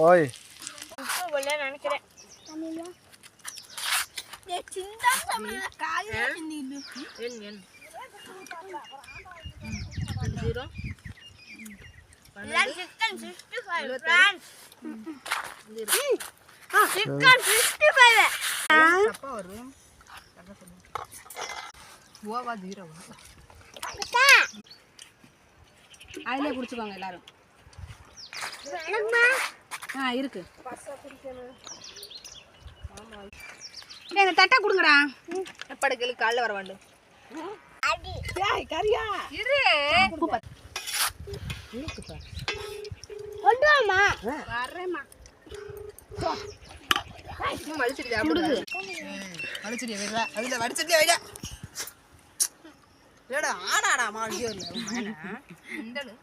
ஓய் நினைக்கிறேன் அதிலே குடிச்சுக்கோங்க எல்லாரும். இருக்கு இந்த தட்டை கொடுங்கடா. படுக்கல காலைல வர வேண்டும். கரியா இரு வரேம்மா. வடிச்சிட்டியா? அதுல வடிச்சிட்டியா? வைடா ஏடா ஆடாடா மாடியோ இல்ல இந்தளு.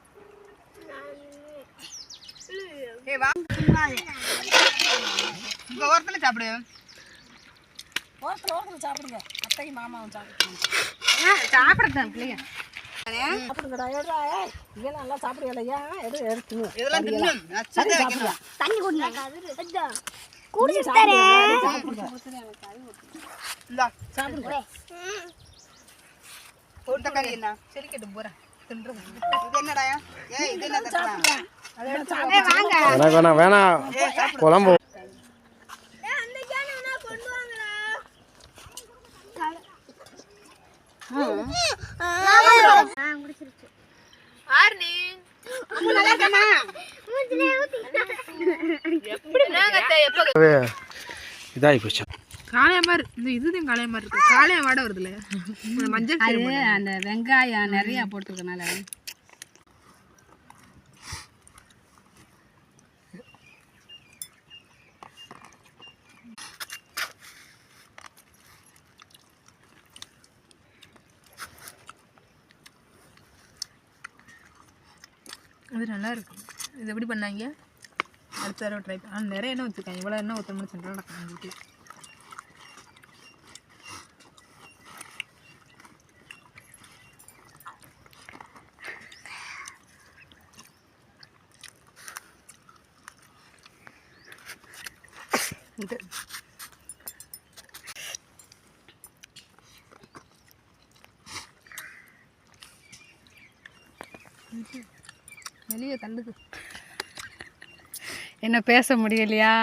ஏய் வா இங்க ஓரத்துல சாப்பிடு. ஓரத்துல சாப்பிடுங்க. அத்தையும் மாமாவும் சாப்பிடுறேன் பிள்ளைங்க. சாப்பிடுங்கடா. ஏடா இதெல்லாம் நல்லா சாப்பிடுவீங்களா? எடுத்து இதெல்லாம் தின்னும். சரி வைக்கணும். தண்ணி குடிங்க. குடிச்சு தரேன். இந்தா சாப்பிடுங்க. போட்ட கறி என்ன செரிக்கட்டு போறேன் தின்றது. இது என்னடா? ஏய் இது என்ன தட்டா? அத எடுத்து வாங்க. எனக்கு வேணாம் குழம்பு. ஏய் அந்த கேனனா கொண்டு வாங்கடா. குடிச்சிருச்சு. ஆர்னி அம்மா நல்லா இருக்கமா? மூஞ்சிலே ஊத்தி. எப்படி நாங்கத்தை எப்ப இதாயி போச்சு. காளையமார் இந்த இதுதான் காளையமார் இருக்கு. காளைய வாட வருதுல. அந்த மஞ்சள் அது அந்த வெங்காயம் நிறைய போட்டுருக்கனால அது நல்லா இருக்கும். இது எப்படி பண்ணாங்க? அடுத்த தடவை ட்ரை பண்ண. நிறைய எண்ணெய் வச்சுருக்காங்க. இவ்வளோ எண்ணெய் ஊற்றணும்னு சென்றால் நடக்கும் வீட்டில். இது வெளியே தள்ளுது. என்ன பேச முடியலையா?